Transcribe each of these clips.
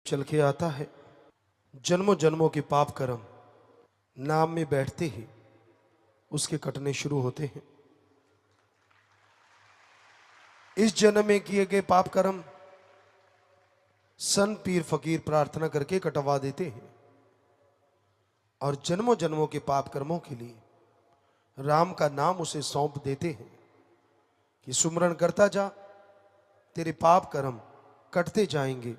चल के आता है। जन्मों जन्मों के पाप कर्म नाम में बैठते ही उसके कटने शुरू होते हैं। इस जन्म में किए गए पाप कर्म संत पीर फकीर प्रार्थना करके कटवा देते हैं और जन्मों जन्मों के पाप कर्मों के लिए राम का नाम उसे सौंप देते हैं कि सुमरन करता जा, तेरे पाप कर्म कटते जाएंगे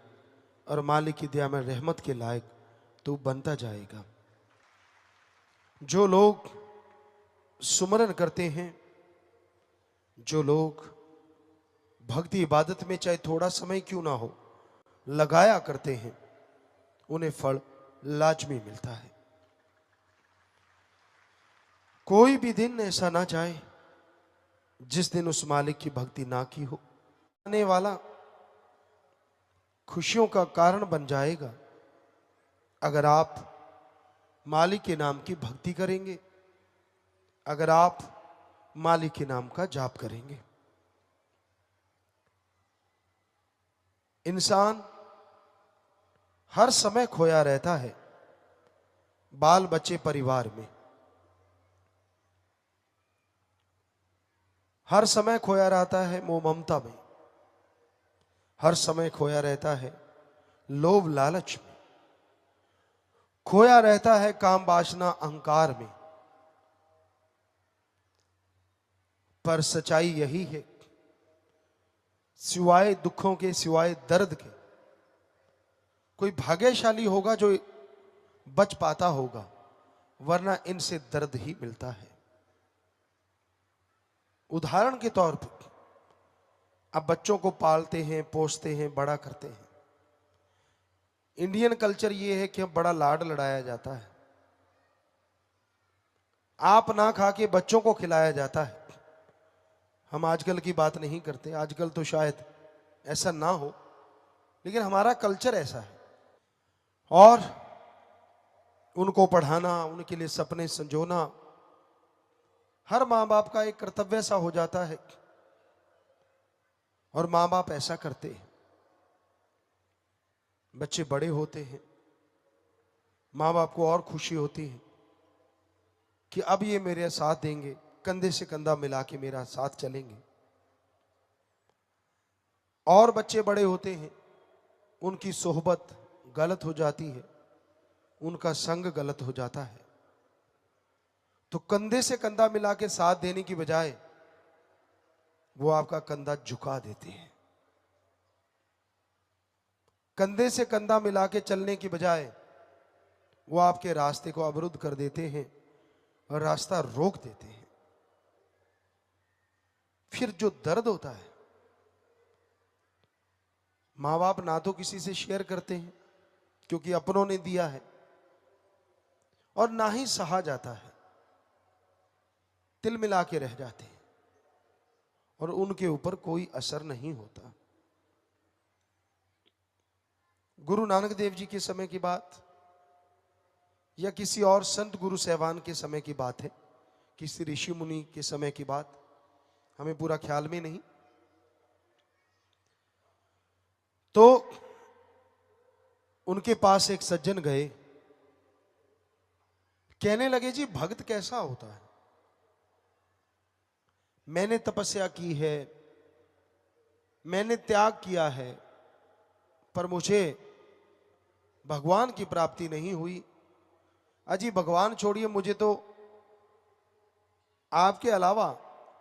और मालिक की दया में रहमत के लायक तू बनता जाएगा। जो लोग सुमरन करते हैं, जो लोग भक्ति इबादत में चाहे थोड़ा समय क्यों ना हो लगाया करते हैं, उन्हें फल लाजमी मिलता है। कोई भी दिन ऐसा ना जाए जिस दिन उस मालिक की भक्ति ना की हो। आने वाला खुशियों का कारण बन जाएगा अगर आप मालिक के नाम की भक्ति करेंगे, अगर आप मालिक के नाम का जाप करेंगे। इंसान हर समय खोया रहता है बाल बच्चे परिवार में, हर समय खोया रहता है मोह ममता में, हर समय खोया रहता है लोभ लालच में, खोया रहता है काम वासना अहंकार में। पर सच्चाई यही है, सिवाय दुखों के, सिवाय दर्द के, कोई भाग्यशाली होगा जो बच पाता होगा, वरना इनसे दर्द ही मिलता है। उदाहरण के तौर पर अब बच्चों को पालते हैं, पोसते हैं, बड़ा करते हैं। इंडियन कल्चर ये है कि अब बड़ा लाड लड़ाया जाता है, आप ना खा के बच्चों को खिलाया जाता है। हम आजकल की बात नहीं करते, आजकल तो शायद ऐसा ना हो, लेकिन हमारा कल्चर ऐसा है। और उनको पढ़ाना, उनके लिए सपने संजोना हर माँ बाप का एक कर्तव्य सा हो जाता है और माँ बाप ऐसा करते हैं। बच्चे बड़े होते हैं, माँ बाप को और खुशी होती है कि अब ये मेरे साथ देंगे, कंधे से कंधा मिला के मेरा साथ चलेंगे। और बच्चे बड़े होते हैं, उनकी सोहबत गलत हो जाती है, उनका संग गलत हो जाता है, तो कंधे से कंधा मिला के साथ देने की बजाय वो आपका कंधा झुका देते हैं। कंधे से कंधा मिला के चलने की बजाय वो आपके रास्ते को अवरुद्ध कर देते हैं और रास्ता रोक देते हैं। फिर जो दर्द होता है, माँ बाप ना तो किसी से शेयर करते हैं क्योंकि अपनों ने दिया है, और ना ही सहा जाता है, तिल मिला के रह जाते हैं और उनके ऊपर कोई असर नहीं होता। गुरु नानक देव जी के समय की बात या किसी और संत गुरु सहवान के समय की बात है, किसी ऋषि मुनि के समय की बात, हमें पूरा ख्याल में नहीं। तो उनके पास एक सज्जन गए, कहने लगे जी भक्त कैसा होता है? मैंने तपस्या की है, मैंने त्याग किया है, पर मुझे भगवान की प्राप्ति नहीं हुई। अजी भगवान छोड़िए, मुझे तो आपके अलावा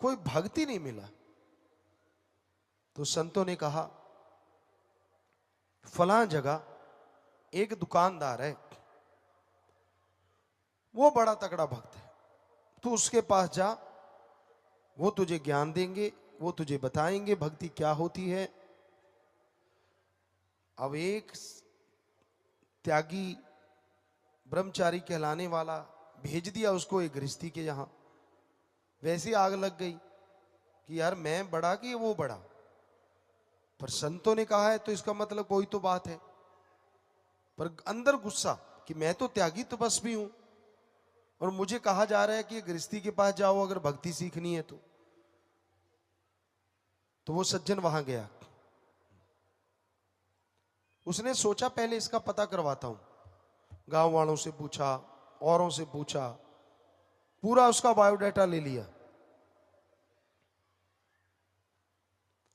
कोई भक्ति नहीं मिला। तो संतों ने कहा, फलां जगह एक दुकानदार है, वो बड़ा तगड़ा भक्त है, तू उसके पास जा, वो तुझे ज्ञान देंगे, वो तुझे बताएंगे भक्ति क्या होती है। अब एक त्यागी ब्रह्मचारी कहलाने वाला भेज दिया उसको एक गृहस्थी के यहां। वैसी आग लग गई कि यार मैं बड़ा कि वो बड़ा, पर संतों ने कहा है तो इसका मतलब कोई तो बात है। पर अंदर गुस्सा कि मैं तो त्यागी तपस्वी हूं और मुझे कहा जा रहा है कि गृहस्थी के पास जाओ अगर भक्ति सीखनी है तो वो सज्जन वहां गया। उसने सोचा पहले इसका पता करवाता हूं, गांव वालों से पूछा, औरों से पूछा, पूरा उसका बायोडाटा ले लिया।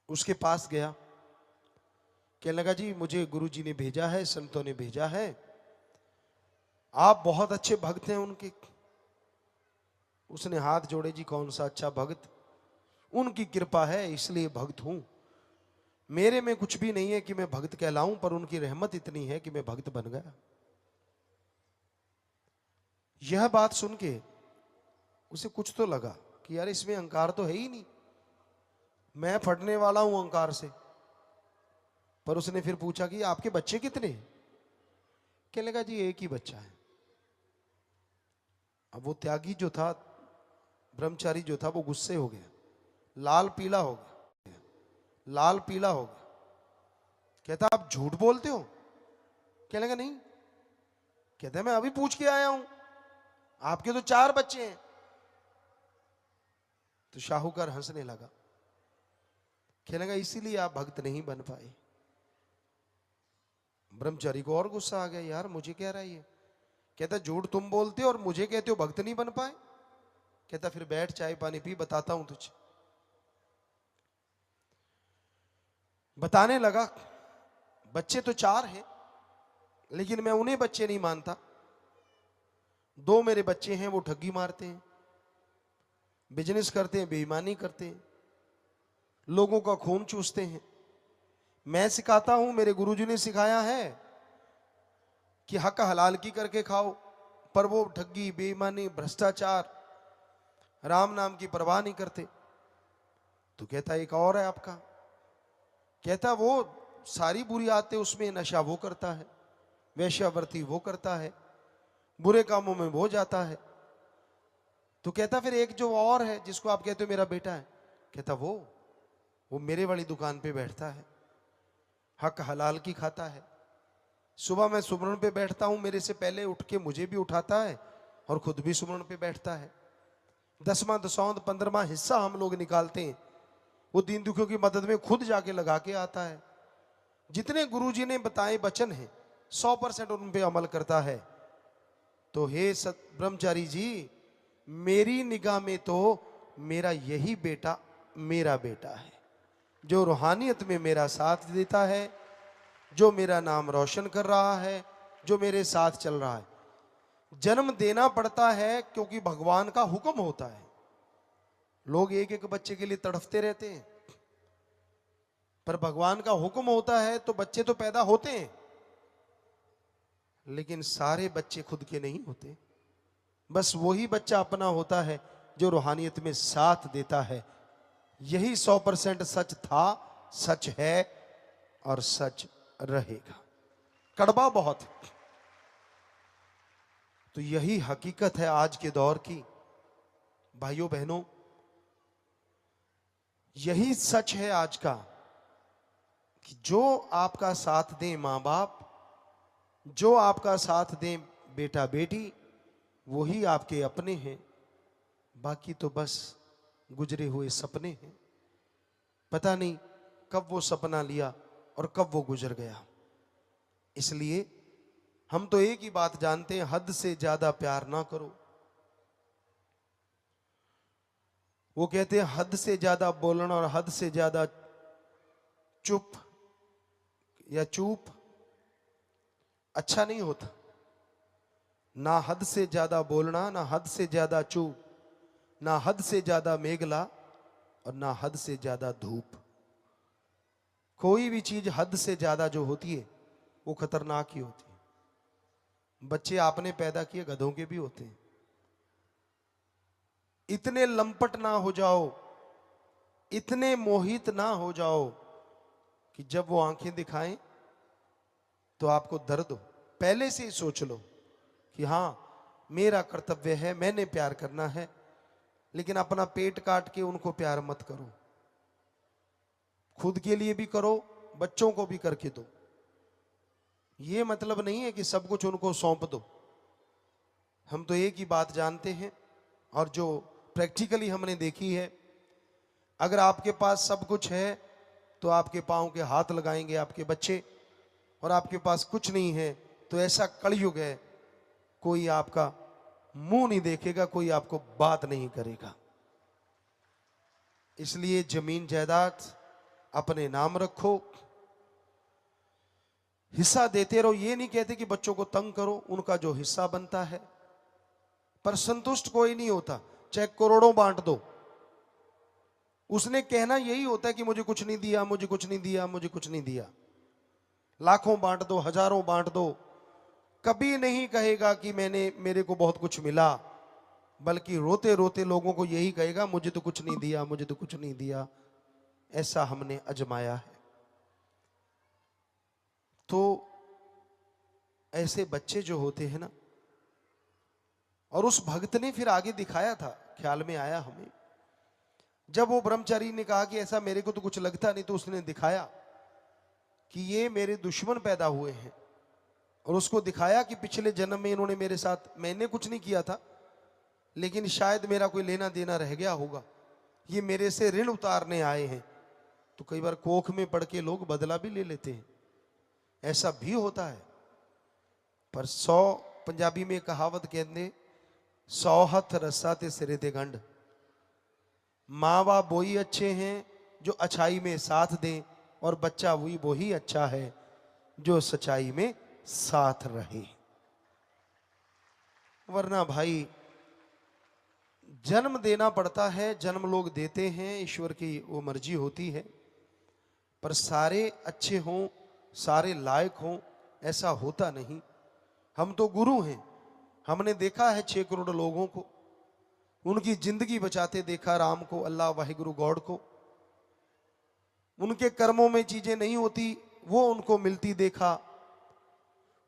उसके पास गया, कहने लगा जी मुझे गुरुजी ने भेजा है, संतों ने भेजा है, आप बहुत अच्छे भक्त हैं उनके। उसने हाथ जोड़े, जी कौन सा अच्छा भक्त, उनकी कृपा है इसलिए भक्त हूं, मेरे में कुछ भी नहीं है कि मैं भक्त कहलाऊं, पर उनकी रहमत इतनी है कि मैं भक्त बन गया। यह बात सुन के उसे कुछ तो लगा कि यार इसमें अहंकार तो है ही नहीं, मैं फटने वाला हूं अहंकार से। पर उसने फिर पूछा कि आपके बच्चे कितने हैं? कहने लगा जी एक ही बच्चा है। अब वो त्यागी जो था, ब्रह्मचारी जो था, वो गुस्से हो गया, लाल पीला हो गया, लाल पीला हो गया। कहता आप झूठ बोलते हो? कहने लगा नहीं। कहता मैं अभी पूछ के आया हूं, आपके तो 4 बच्चे हैं। तो शाहूकार हंसने लगा, कहने लगा इसीलिए आप भक्त नहीं बन पाए। ब्रह्मचारी को और गुस्सा आ गया, यार मुझे कह रहा है ये। कहता झूठ तुम बोलते हो और मुझे कहते हो भक्त नहीं बन पाए। कहता फिर बैठ चाय पानी पी, बताता हूं तुझे। बताने लगा, बच्चे तो 4 हैं, लेकिन मैं उन्हें बच्चे नहीं मानता। 2 मेरे बच्चे हैं, वो ठगी मारते हैं, बिजनेस करते हैं, बेईमानी करते हैं, लोगों का खून चूसते हैं। मैं सिखाता हूं, मेरे गुरुजी ने सिखाया है कि हक हलाल की करके खाओ, पर वो ठगी, बेईमानी, भ्रष्टाचार, राम नाम की परवाह नहीं करते। तो कहता एक और है आपका। कहता वो सारी बुरी आदतें, उसमें नशा वो करता है, वेश्यावृत्ति वो करता है, बुरे कामों में वो जाता है। तो कहता फिर एक जो और है जिसको आप कहते हो मेरा बेटा है। कहता वो मेरे वाली दुकान पे बैठता है, हक हलाल की खाता है, सुबह मैं सुमरन पे बैठता हूं, मेरे से पहले उठ के मुझे भी उठाता है और खुद भी सुमरन पे बैठता है। 10वां, 10वां, 15वां हिस्सा हम लोग निकालते हैं, वो दीन दुखियों की मदद में खुद जाके लगा के आता है। जितने गुरुजी ने बताए वचन हैं 100% उन पे अमल करता है। तो हे ब्रह्मचारी जी, मेरी निगाह में तो मेरा यही बेटा मेरा बेटा है, जो रूहानियत में मेरा साथ देता है, जो मेरा नाम रोशन कर रहा है, जो मेरे साथ चल रहा है। जन्म देना पड़ता है क्योंकि भगवान का हुक्म होता है। लोग एक एक बच्चे के लिए तड़फते रहते हैं, पर भगवान का हुक्म होता है तो बच्चे तो पैदा होते हैं, लेकिन सारे बच्चे खुद के नहीं होते। बस वही बच्चा अपना होता है जो रूहानियत में साथ देता है। यही 100% सच था, सच है और सच रहेगा। कड़वा बहुत है, तो यही हकीकत है आज के दौर की। भाइयों बहनों, यही सच है आज का कि जो आपका साथ दें मां बाप, जो आपका साथ दें बेटा बेटी, वही आपके अपने हैं। बाकी तो बस गुजरे हुए सपने हैं। पता नहीं कब वो सपना लिया और कब वो गुजर गया। इसलिए हम तो एक ही बात जानते हैं, हद से ज्यादा प्यार ना करो। वो कहते हैं हद से ज्यादा बोलना और हद से ज्यादा चुप या चूप अच्छा नहीं होता। ना हद से ज्यादा बोलना, ना हद से ज्यादा चूप, ना हद से ज्यादा मेघला और ना हद से ज्यादा धूप। कोई भी चीज हद से ज्यादा जो होती है वो खतरनाक ही होती है। बच्चे आपने पैदा किए गधों के भी होते हैं। इतने लंपट ना हो जाओ, इतने मोहित ना हो जाओ कि जब वो आंखें दिखाएं तो आपको दर्द हो। पहले से ही सोच लो कि हां मेरा कर्तव्य है, मैंने प्यार करना है, लेकिन अपना पेट काट के उनको प्यार मत करो। खुद के लिए भी करो, बच्चों को भी करके दो। ये मतलब नहीं है कि सब कुछ उनको सौंप दो। हम तो एक ही बात जानते हैं और जो प्रैक्टिकली हमने देखी है, अगर आपके पास सब कुछ है तो आपके पांव के हाथ लगाएंगे आपके बच्चे, और आपके पास कुछ नहीं है, तो ऐसा कलयुग है, कोई आपका मुंह नहीं देखेगा, कोई आपको बात नहीं करेगा। इसलिए जमीन जायदाद अपने नाम रखो, हिस्सा देते रहो। ये नहीं कहते कि बच्चों को तंग करो, उनका जो हिस्सा बनता है, पर संतुष्ट कोई नहीं होता, चाहे करोड़ों बांट दो। उसने कहना यही होता है कि मुझे कुछ नहीं दिया, मुझे कुछ नहीं दिया, मुझे कुछ नहीं दिया। लाखों बांट दो, हजारों बांट दो, कभी नहीं कहेगा कि मेरे को बहुत कुछ मिला, बल्कि रोते रोते लोगों को यही कहेगा, मुझे तो कुछ नहीं दिया, मुझे तो कुछ नहीं दिया। ऐसा हमने आजमाया है। तो ऐसे बच्चे जो होते हैं ना, और उस भक्त ने फिर आगे दिखाया था, ख्याल में आया हमें, जब वो ब्रह्मचारी ने कहा कि ऐसा मेरे को तो कुछ लगता नहीं, तो उसने दिखाया कि ये मेरे दुश्मन पैदा हुए हैं, और उसको दिखाया कि पिछले जन्म में इन्होंने मेरे साथ, मैंने कुछ नहीं किया था, लेकिन शायद मेरा कोई लेना देना रह गया होगा, ये मेरे से ऋण उतारने आए हैं। तो कई बार कोख में पड़ के लोग बदला भी ले लेते हैं, ऐसा भी होता है। पर 100 पंजाबी में कहावत कहते, 100 हथ रस्सा ते सिरे ते गंढ। माँ बाप वही अच्छे हैं जो अच्छाई में साथ दें, और बच्चा वही अच्छा है जो सच्चाई में साथ रहे। वरना भाई जन्म देना पड़ता है, जन्म लोग देते हैं, ईश्वर की वो मर्जी होती है, पर सारे अच्छे हों, सारे लायक हों, ऐसा होता नहीं। हम तो गुरु हैं, हमने देखा है 6 करोड़ लोगों को, उनकी जिंदगी बचाते देखा, राम को, अल्लाह वाहिगुरु गॉड को। उनके कर्मों में चीजें नहीं होती, वो उनको मिलती देखा।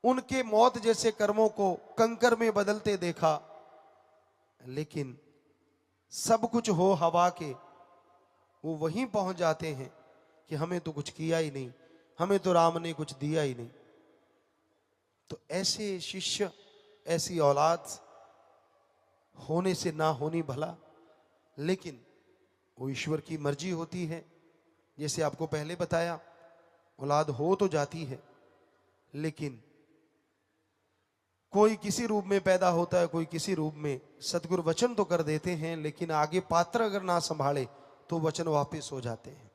उनके मौत जैसे कर्मों को कंकर में बदलते देखा। लेकिन सब कुछ हो हवा के, वो वहीं पहुंच जाते हैं कि हमें तो कुछ किया ही नहीं, हमें तो राम ने कुछ दिया ही नहीं। तो ऐसे शिष्य, ऐसी औलाद होने से ना होनी भला, लेकिन वो ईश्वर की मर्जी होती है। जैसे आपको पहले बताया, औलाद हो तो जाती है, लेकिन कोई किसी रूप में पैदा होता है, कोई किसी रूप में। सतगुरु वचन तो कर देते हैं, लेकिन आगे पात्र अगर ना संभाले तो वचन वापस हो जाते हैं।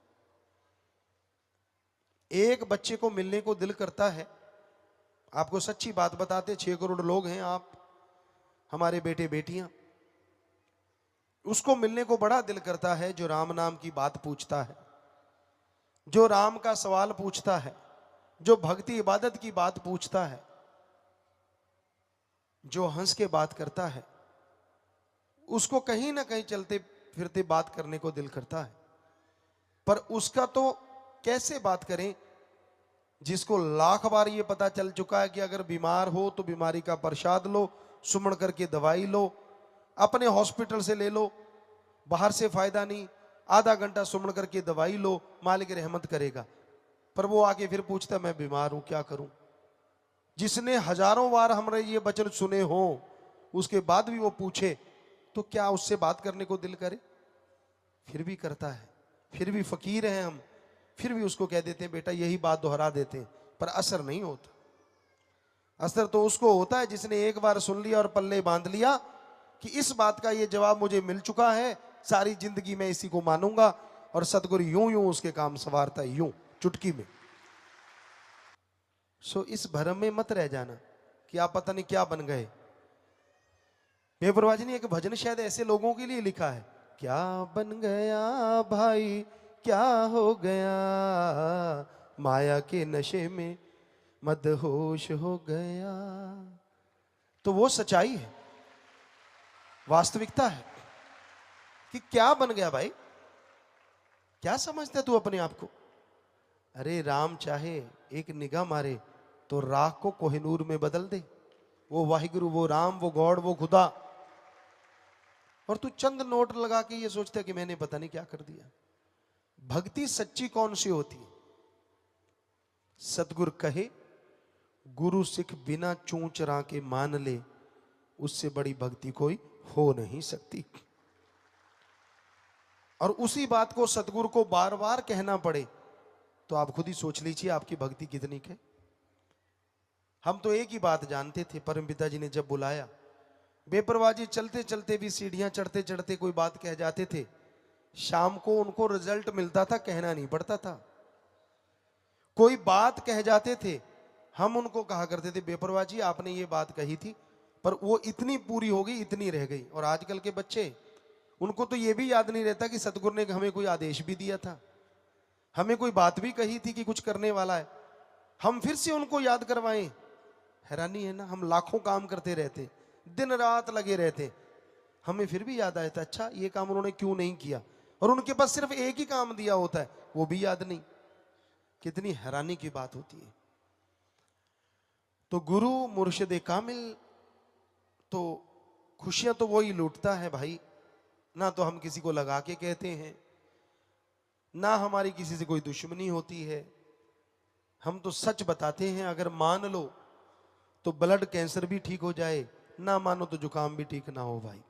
एक बच्चे को मिलने को दिल करता है, आपको सच्ची बात बताते, 6 करोड़ लोग हैं आप, हमारे बेटे बेटियां, उसको मिलने को बड़ा दिल करता है जो राम नाम की बात पूछता है, जो राम का सवाल पूछता है, जो भक्ति इबादत की बात पूछता है, जो हंस के बात करता है। उसको कहीं ना कहीं चलते फिरते बात करने को दिल करता है, पर उसका तो कैसे बात करें जिसको लाख बार ये पता चल चुका है कि अगर बीमार हो तो बीमारी का प्रसाद लो, सुमण करके दवाई लो, अपने हॉस्पिटल से ले लो, बाहर से फायदा नहीं, आधा घंटा सुमण करके दवाई लो, मालिक रहमत करेगा। पर वो आके फिर पूछता मैं बीमार हूं, क्या करूं। जिसने हजारों बार हमारे ये वचन सुने हो, उसके बाद भी वो पूछे, तो क्या उससे बात करने को दिल करे? फिर भी करता है। फिर भी फकीर हैं हम, फिर भी उसको कह देते हैं बेटा, यही बात दोहरा देते हैं, पर असर नहीं होता। असर तो उसको होता है जिसने एक बार सुन लिया और पल्ले बांध लिया कि इस बात का ये जवाब मुझे मिल चुका है, सारी जिंदगी मैं इसी को मानूंगा। और सतगुरु यूं यूं उसके काम संवारता है, यूं चुटकी में। सो इस भरम में मत रह जाना कि आप पता नहीं क्या बन गए। बेपरवाह ने एक भजन शायद ऐसे लोगों के लिए लिखा है, क्या बन गया भाई, क्या हो गया, माया के नशे में मदहोश हो गया। तो वो सच्चाई है, वास्तविकता है कि क्या बन गया भाई, क्या समझता है तू अपने आप को। अरे राम चाहे एक निगाह मारे तो राख को कोहिनूर में बदल दे। वो वाहिगुरु, वो राम, वो गॉड, वो खुदा, और तू चंद नोट लगा के ये सोचता है कि मैंने पता नहीं क्या कर दिया। भक्ति सच्ची कौन सी होती है? सतगुरु कहे, गुरु सिख बिना चूंच रा के मान ले, उससे बड़ी भक्ति कोई हो नहीं सकती। और उसी बात को सतगुरु को बार बार कहना पड़े तो आप खुद ही सोच लीजिए आपकी भक्ति कितनी है। हम तो एक ही बात जानते थे, परमपिता जी ने जब बुलाया, बेपरवाह जी चलते चलते भी सीढ़ियां चढ़ते चढ़ते कोई बात कह जाते थे, शाम को उनको रिजल्ट मिलता था, कहना नहीं पड़ता था। कोई बात कह जाते थे, हम उनको कहा करते थे, बेपरवाह जी आपने ये बात कही थी पर वो इतनी पूरी हो गई, इतनी रह गई। और आजकल के बच्चे, उनको तो ये भी याद नहीं रहता कि सतगुरु ने हमें कोई आदेश भी दिया था, हमें कोई बात भी कही थी कि कुछ करने वाला है, हम फिर से उनको याद करवाएं। हैरानी है ना, हम लाखों काम करते रहते, दिन रात लगे रहते, हमें फिर भी याद आया था अच्छा ये काम उन्होंने क्यों नहीं किया, और उनके पास सिर्फ एक ही काम दिया होता है, वो भी याद नहीं। कितनी हैरानी की बात होती है। तो गुरु मुर्शिद कामिल, तो खुशियां तो वही लूटता है भाई। ना तो हम किसी को लगा के कहते हैं, ना हमारी किसी से कोई दुश्मनी होती है, हम तो सच बताते हैं। अगर मान लो तो ब्लड कैंसर भी ठीक हो जाए, ना मानो तो जुकाम भी ठीक ना हो भाई,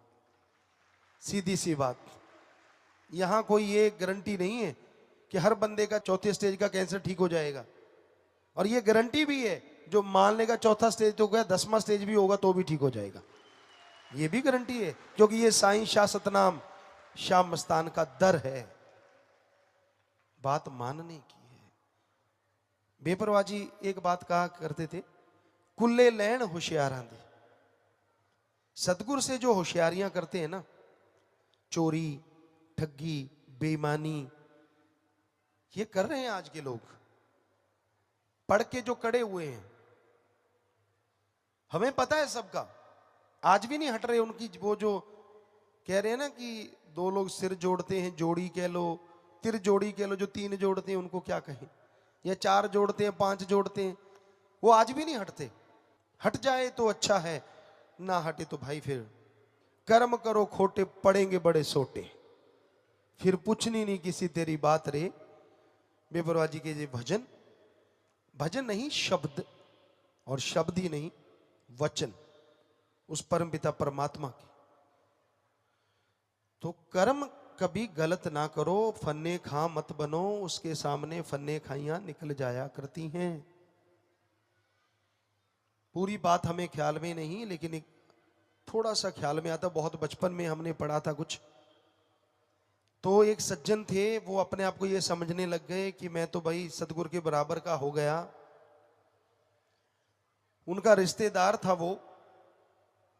सीधी सी बात। यहां कोई ये गारंटी नहीं है कि हर बंदे का चौथे स्टेज का कैंसर ठीक हो जाएगा, और ये गारंटी भी है जो मान लेगा चौथा स्टेज तो गया, 10वां स्टेज भी होगा तो भी ठीक हो जाएगा, ये भी गारंटी है, क्योंकि ये साईं शाह सतनाम शाह मस्तान का दर है, बात मानने की है। बेपरवाह जी एक बात कहा करते थे, कुल्ले लैन होशियारां दी। सतगुरु से जो होशियारियां करते हैं ना, चोरी, ठगी, बेईमानी, ये कर रहे हैं आज के लोग, पढ़ के जो कड़े हुए हैं, हमें पता है सबका, आज भी नहीं हट रहे उनकी। वो जो कह रहे हैं ना कि दो लोग सिर जोड़ते हैं, जोड़ी कह लो, तिर जोड़ी कह लो, जो 3 जोड़ते हैं उनको क्या कहें, या 4 जोड़ते हैं, 5 जोड़ते हैं, वो आज भी नहीं हटते। हट जाए तो अच्छा है, ना हटे तो भाई फिर कर्म करो खोटे, पड़ेंगे बड़े सोटे, फिर पूछनी नहीं किसी तेरी बात रे। बेपरवाह जी के ये भजन, भजन नहीं शब्द, और शब्द ही नहीं वचन उस परमपिता परमात्मा की। तो कर्म कभी गलत ना करो, फन्ने खा मत बनो, उसके सामने फन्ने खाइयां निकल जाया करती हैं। पूरी बात हमें ख्याल में नहीं, लेकिन एक थोड़ा सा ख्याल में आता, बहुत बचपन में हमने पढ़ा था कुछ। तो एक सज्जन थे, वो अपने आप को ये समझने लग गए कि मैं तो भाई सतगुरु के बराबर का हो गया। उनका रिश्तेदार था वो,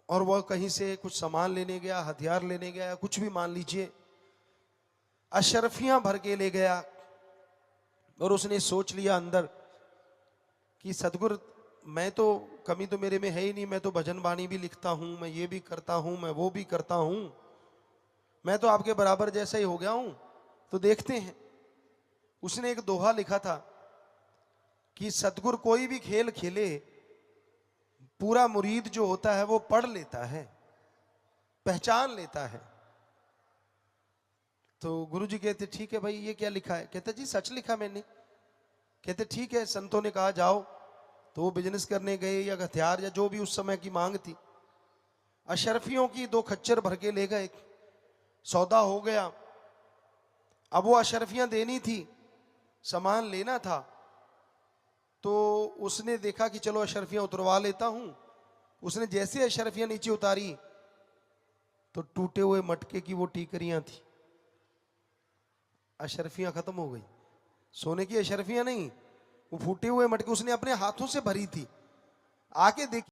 और वह कहीं से कुछ सामान लेने गया, हथियार लेने गया, कुछ भी मान लीजिए, अशरफियां भर के ले गया, और उसने सोच लिया अंदर कि सतगुरु मैं तो, कमी तो मेरे में है ही नहीं, मैं तो भजन बाणी भी लिखता हूं, मैं ये भी करता हूं, मैं वो भी करता हूं, मैं तो आपके बराबर जैसा ही हो गया हूं, तो देखते हैं। उसने एक दोहा लिखा था कि सतगुरु कोई भी खेल खेले, पूरा मुरीद जो होता है वो पढ़ लेता है, पहचान लेता है। तो गुरुजी कहते ठीक है भाई, ये क्या लिखा है? कहते जी सच लिखा मैंने। कहते ठीक है, संतों ने कहा जाओ। तो वो बिजनेस करने गए, या हथियार या जो भी उस समय की मांग थी, अशरफियों की 2 खच्चर भर के ले गए, सौदा हो गया। अब वो अशरफियां देनी थी, सामान लेना था, तो उसने देखा कि चलो अशरफियां उतरवा लेता हूं। उसने जैसे अशरफियां नीचे उतारी तो टूटे हुए मटके की वो टीकरियां थी, अशरफियां खत्म हो गई। सोने की अशरफियां नहीं, वो फूटे हुए मटके उसने अपने हाथों से भरी थी। आके देखी